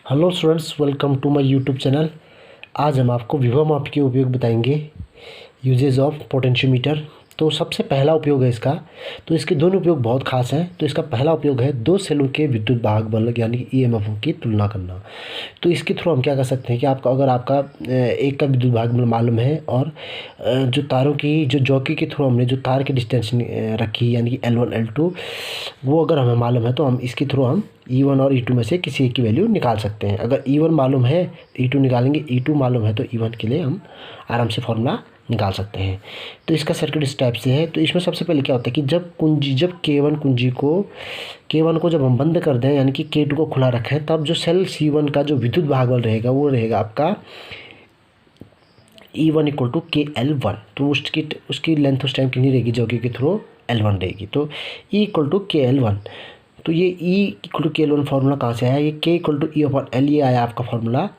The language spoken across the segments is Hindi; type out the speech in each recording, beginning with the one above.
Hello students, welcome to my YouTube channel. आज हम आपको विभव माप के उपयोग बताएंगे, यूजेज ऑफ पोटेंशियोमीटर। तो सबसे पहला उपयोग है इसका। तो इसके दोनों उपयोग बहुत खास हैं। तो इसका पहला उपयोग है दो सेलों के विद्युत भाग बल यानी कि ईएमएफ की तुलना करना। तो इसके थ्रू हम क्या कर सकते हैं कि अगर आपका एक का विद्युत भाग बल मालूम है और जो तारों की जो जॉकी के थ्रू हमने जो तार की डिस्टेंस रखी यानी कि L1 L2 वो अगर हमें मालूम है तो हम इसके थ्रू हम E1 और E2 में से किसी एक की वैल्यू निकाल सकते हैं। अगर E1 मालूम है E2 निकालेंगे, E2 मालूम है तो E1 के लिए हम आराम से फॉर्मूला निकाल सकते हैं। तो इसका सर्किट इस टाइप से है। तो इसमें सबसे पहले क्या होता है कि जब K1 को जब हम बंद कर दें यानी कि K2 को खुला रखें, तब जो सेल C1 का जो विद्युत भागबल रहेगा वो रहेगा आपका E1 = KL1। तो उसकी लेंथ उस टाइम कितनी रहेगी, जो के थ्रू L1 रहेगी। तो E = KL1। तो ये E = KL1 फार्मूला कहाँ से आया? ये K = E/L ये आया आपका फार्मूला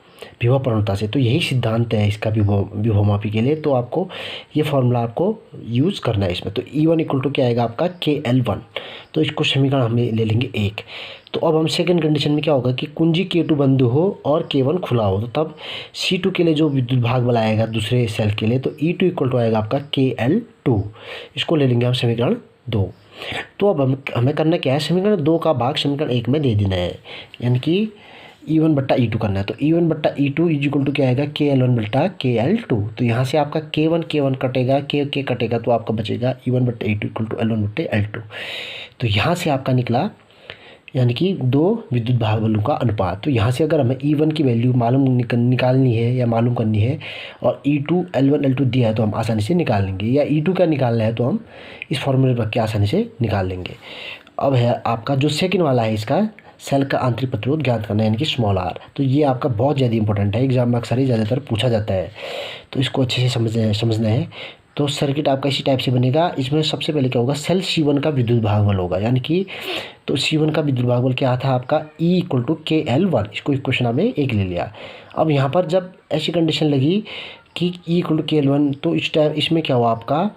विभव प्रवणता से। तो यही सिद्धांत है इसका विभव मापी के लिए। तो आपको ये फार्मूला आपको यूज़ करना है इसमें। तो E1 = क्या आएगा आपका KL1। तो इसको समीकरण हम ले लेंगे 1। तो अब हम सेकंड कंडीशन में क्या होगा कि कुंजी K2 बंद हो और K1 खुला हो, तो तब C2 के लिए जो विद्युत भाग बल आएगा दूसरे सेल के लिए, तो E2 = आएगा आपका KL2। इसको ले लेंगे हम समीकरण 2। तो अब हमें करना क्या है, समीकरण 2 का भाग समीकरण 1 में दे देना है, यानी कि E1/E2 करना है। तो E1/E2 = क्या आएगा KL1/KL2। तो यहाँ से आपका K1 कटेगा, K कटेगा, तो आपका बचेगा E1/E2 = L1/L2। तो यहाँ से आपका निकला यानी कि दो विद्युत भाग बलों का अनुपात। तो यहाँ से अगर हमें E1 की वैल्यू निकालनी है या मालूम करनी है और E2 L1 L2 दिया है तो हम आसानी से निकाल लेंगे, या E2 का निकालना है तो हम इस फॉर्मूले पर के आसानी से निकाल लेंगे। अब है आपका जो सेकंड वाला है, इसका सेल का आंतरिक प्रतिरोध ज्ञात करना है यानी कि r। तो ये आपका बहुत ज़्यादा इंपॉर्टेंट है, एग्जाम में अक्सर ही ज़्यादातर पूछा जाता है। तो इसको अच्छे से समझना है। तो सर्किट आपका इसी टाइप से बनेगा। इसमें सबसे पहले क्या होगा, सेल C1 का विद्युत भागबल होगा, यानी कि तो C1 का विद्युत भागबल क्या था आपका E = KL1। इसको इक्वेशन आपने 1 ले लिया। अब यहाँ पर जब ऐसी कंडीशन लगी कि E = KL1, तो इस टाइम इसमें क्या हुआ, आपका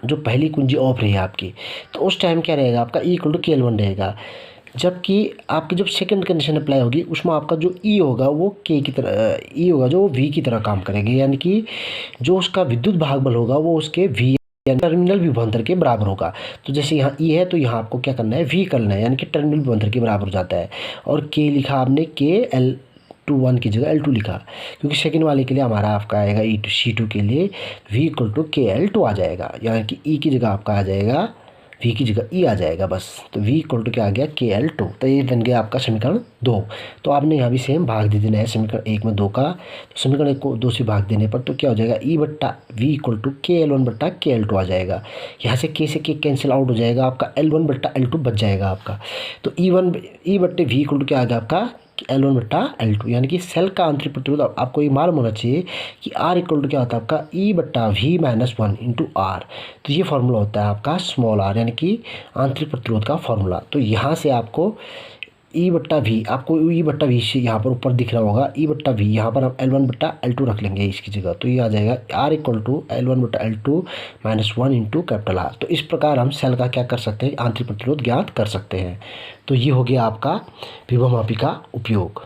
जो पहली कुंजी ऑफ रही है आपकी, तो उस टाइम क्या रहेगा आपका E = KL1 रहेगा। जबकि आपकी जब सेकंड कंडीशन अप्लाई होगी उसमें आपका जो E होगा वो K की तरह, E होगा जो V की तरह काम करेगी, यानी कि जो उसका विद्युत भागबल होगा वो उसके V टर्मिनल विभवांतर के बराबर होगा। तो जैसे यहाँ E है तो यहाँ आपको क्या करना है, V करना है, यानी कि टर्मिनल विभवांतर के बराबर हो जाता है। और K लिखा आपने KL21 की जगह L2 लिखा, क्योंकि सेकंड वाले के लिए हमारा आपका आएगा C2 के लिए V = KL2 आ जाएगा, यानी कि E की जगह आपका आ जाएगा V की जगह E आ जाएगा बस। तो V = क्या आ गया KL2। तो ये बन गया आपका समीकरण 2। तो आपने यहाँ भी सेम भाग दे देना है समीकरण 1 में 2 का। तो समीकरण 1 को 2 से भाग देने पर तो क्या हो जाएगा, E/V = KL1/KL2 आ जाएगा। यहाँ से K से K कैंसिल आउट हो जाएगा, आपका L1/L2 बच जाएगा आपका। तो E/V = क्या आ गया आपका L1/L2, यानी कि सेल का आंतरिक प्रतिरोध आपको ये मालूम होना चाहिए कि R = क्या होता है आपका E/V - 1 × R। तो ये फार्मूला होता है आपका r, यानी कि आंतरिक प्रतिरोध का फार्मूला। तो यहाँ से आपको E/V, आपको E/V से यहाँ पर ऊपर दिख रहा होगा E/V, यहाँ पर हम L1/L2 रख लेंगे इसकी जगह। तो ये आ जाएगा R = L1/L2 - 1 × R। तो इस प्रकार हम सेल का क्या कर सकते हैं, आंतरिक प्रतिरोध ज्ञात कर सकते हैं। तो ये हो गया आपका विभव मापी का उपयोग।